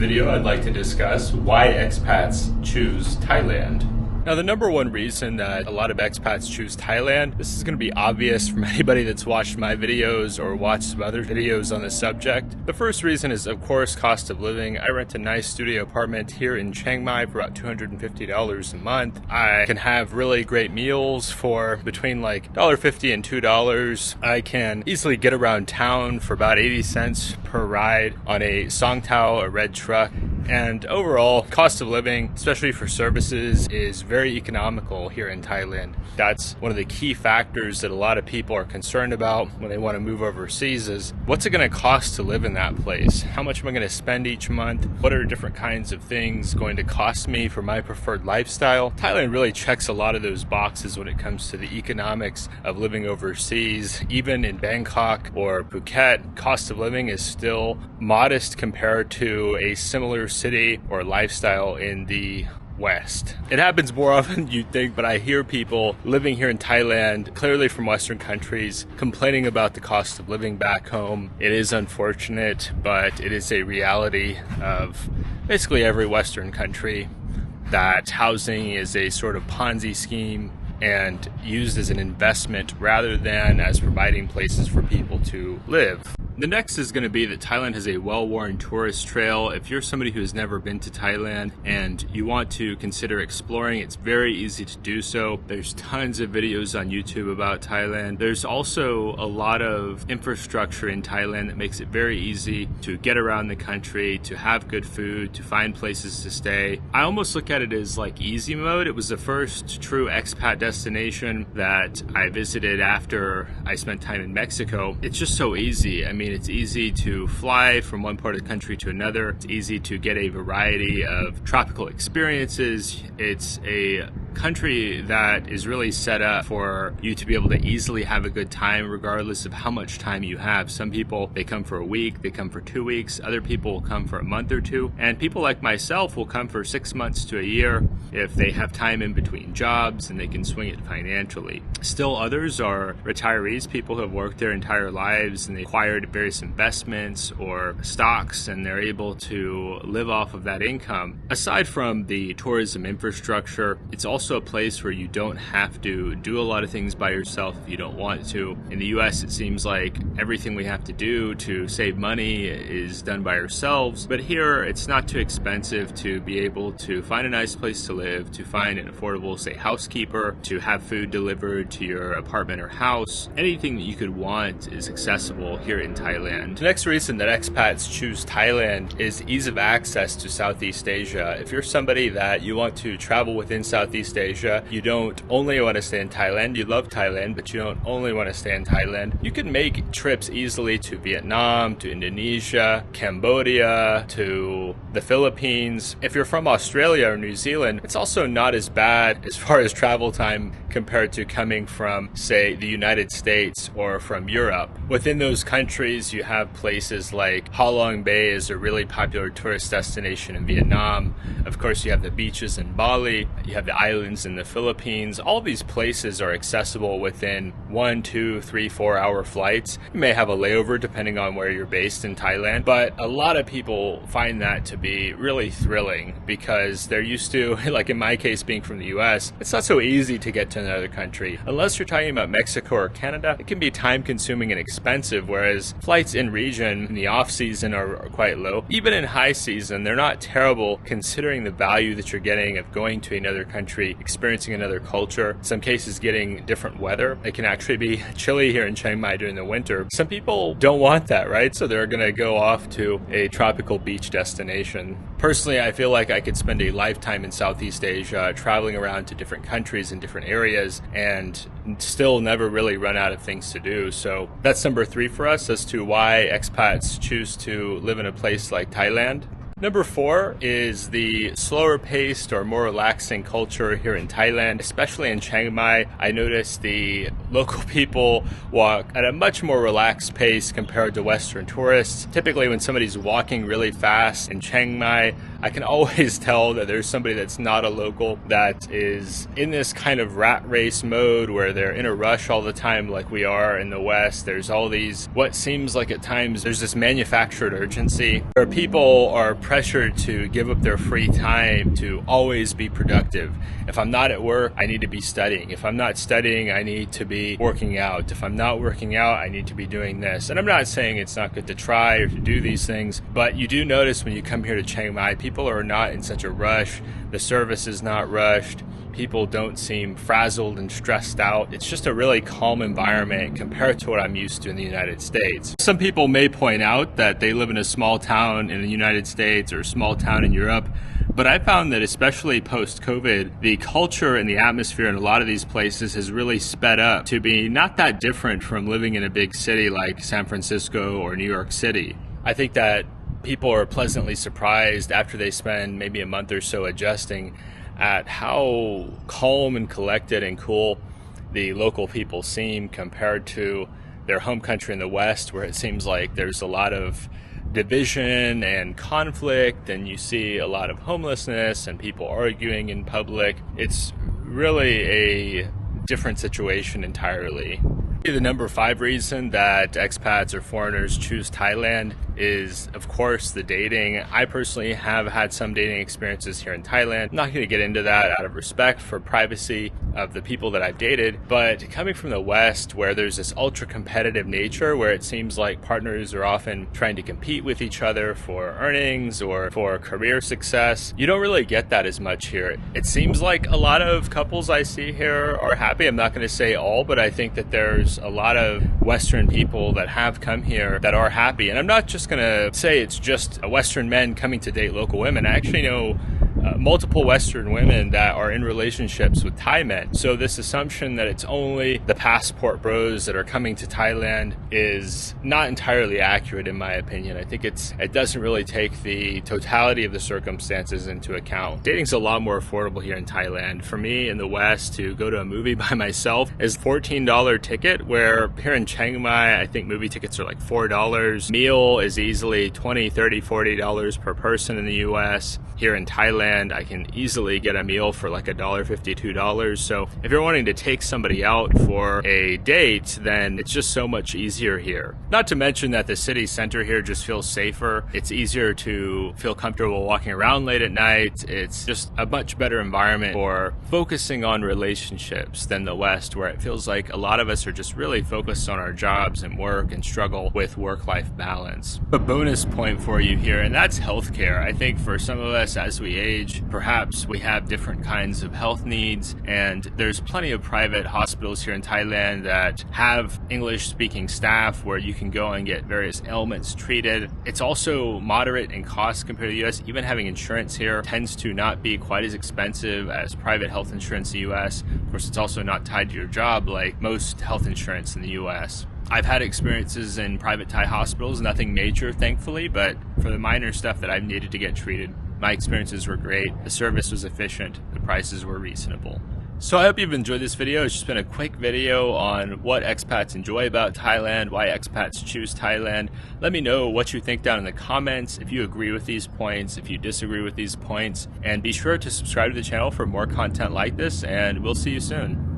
video, I'd like to discuss why expats choose Thailand. Now, the number one reason that a lot of expats choose Thailand, this is going to be obvious from anybody that's watched my videos or watched some other videos on the subject. The first reason is, of course, cost of living. I rent a nice studio apartment here in Chiang Mai for about $250 a month. I can have really great meals for between like $1.50 and $2. I can easily get around town for about 80 cents per ride on a Song Tao, a red truck. And overall, cost of living, especially for services, is very economical here in Thailand. That's one of the key factors that a lot of people are concerned about when they want to move overseas is, what's it going to cost to live in that place? How much am I going to spend each month? What are different kinds of things going to cost me for my preferred lifestyle? Thailand really checks a lot of those boxes when it comes to the economics of living overseas. Even in Bangkok or Phuket, cost of living is still modest compared to a similar city or lifestyle in the West. It happens more often than you'd think, but I hear people living here in Thailand, clearly from Western countries, complaining about the cost of living back home. It is unfortunate, but it is a reality of basically every Western country that housing is a sort of Ponzi scheme and used as an investment rather than as providing places for people to live. The next is going to be that Thailand has a well-worn tourist trail. If you're somebody who has never been to Thailand and you want to consider exploring, it's very easy to do so. There's tons of videos on YouTube about Thailand. There's also a lot of infrastructure in Thailand that makes it very easy to get around the country, to have good food, to find places to stay. I almost look at it as like easy mode. It was the first true expat destination that I visited after I spent time in Mexico. It's just so easy. I mean, it's easy to fly from one part of the country to another. It's easy to get a variety of tropical experiences. It's a country that is really set up for you to be able to easily have a good time regardless of how much time you have. Some people, they come for a week, they come for 2 weeks. Other people will come for a month or two. And people like myself will come for 6 months to a year if they have time in between jobs and they can swing it financially. Still others are retirees, people who have worked their entire lives and they acquired various investments or stocks and they're able to live off of that income. Aside from the tourism infrastructure, it's also a place where you don't have to do a lot of things by yourself if you don't want to. In the US, it seems like everything we have to do to save money is done by ourselves, but here it's not too expensive to be able to find a nice place to live, to find an affordable, say, housekeeper, to have food delivered to your apartment or house. Anything that you could want is accessible here in Thailand. The next reason that expats choose Thailand is ease of access to Southeast Asia. If you're somebody that you want to travel within Southeast Asia, you don't only want to stay in Thailand, you love Thailand, but you don't only want to stay in Thailand, you can make trips easily to Vietnam, to Indonesia, Cambodia, to the Philippines. If you're from Australia or New Zealand, it's also not as bad as far as travel time compared to coming from, say, the United States or from Europe. Within those countries, you have places like Ha Long Bay is a really popular tourist destination in Vietnam. Of course, you have the beaches in Bali, you have the islands in the Philippines. All these places are accessible within 1, 2, 3, 4 hour flights. You may have a layover depending on where you're based in Thailand, but a lot of people find that to be really thrilling because they're used to, like in my case being from the US, it's not so easy to get to another country. Unless you're talking about Mexico or Canada, it can be time consuming and expensive, whereas flights in region in the off season are quite low. Even in high season, they're not terrible considering the value that you're getting of going to another country, experiencing another culture, in some cases getting different weather. It can actually be chilly here in Chiang Mai during the winter. Some people don't want that, right? So they're going to go off to a tropical beach destination. Personally, I feel like I could spend a lifetime in Southeast Asia, traveling around to different countries and different areas, and still never really run out of things to do. So that's number 3 for us as to why expats choose to live in a place like Thailand. Number 4 is the slower paced or more relaxing culture here in Thailand, especially in Chiang Mai. I noticed the local people walk at a much more relaxed pace compared to Western tourists. Typically when somebody's walking really fast in Chiang Mai, I can always tell that there's somebody that's not a local that is in this kind of rat race mode where they're in a rush all the time like we are in the West. There's all these, what seems like at times, there's this manufactured urgency where people are pressured to give up their free time to always be productive. If I'm not at work, I need to be studying. If I'm not studying, I need to be working out. If I'm not working out, I need to be doing this. And I'm not saying it's not good to try or to do these things, but you do notice when you come here to Chiang Mai, people are not in such a rush. The service is not rushed. People don't seem frazzled and stressed out. It's just a really calm environment compared to what I'm used to in the United States. Some people may point out that they live in a small town in the United States or a small town in Europe, but I found that especially post-COVID, the culture and the atmosphere in a lot of these places has really sped up to be not that different from living in a big city like San Francisco or New York City. I think that people are pleasantly surprised after they spend maybe a month or so adjusting at how calm and collected and cool the local people seem compared to their home country in the West, where it seems like there's a lot of division and conflict, and you see a lot of homelessness and people arguing in public. It's really a different situation entirely. The number 5 reason that expats or foreigners choose Thailand is, of course, the dating. I personally have had some dating experiences here in Thailand. I'm not going to get into that out of respect for privacy of the people that I've dated, but coming from the West, where there's this ultra competitive nature where it seems like partners are often trying to compete with each other for earnings or for career success, you don't really get that as much here. It seems like a lot of couples I see here are happy. I'm not going to say all, but I think that there's a lot of Western people that have come here that are happy. And I'm not just going to say it's just Western men coming to date local women. I actually know multiple Western women that are in relationships with Thai men. So this assumption that it's only the passport bros that are coming to Thailand is not entirely accurate in my opinion. I think it doesn't really take the totality of the circumstances into account. Dating's a lot more affordable here in Thailand. For me in the West, to go to a movie by myself is $14 ticket, where here in Chiang Mai, I think movie tickets are like $4. Meal is easily $20, $30, $40 per person in the US. Here in Thailand, I can easily get a meal for like $1.50, $2. So if you're wanting to take somebody out for a date, then it's just so much easier here. Not to mention that the city center here just feels safer. It's easier to feel comfortable walking around late at night. It's just a much better environment for focusing on relationships than the West, where it feels like a lot of us are just really focused on our jobs and work and struggle with work-life balance. A bonus point for you here, and that's healthcare. I think for some of us as we age, perhaps we have different kinds of health needs, and there's plenty of private hospitals here in Thailand that have English-speaking staff where you can go and get various ailments treated. It's also moderate in cost compared to the US. Even having insurance here tends to not be quite as expensive as private health insurance in the US. Of course, it's also not tied to your job like most health insurance in the US. I've had experiences in private Thai hospitals, nothing major, thankfully, but for the minor stuff that I've needed to get treated, my experiences were great. The service was efficient. The prices were reasonable. So I hope you've enjoyed this video. It's just been a quick video on what expats enjoy about Thailand, why expats choose Thailand. Let me know what you think down in the comments, if you agree with these points, if you disagree with these points, and be sure to subscribe to the channel for more content like this, and we'll see you soon.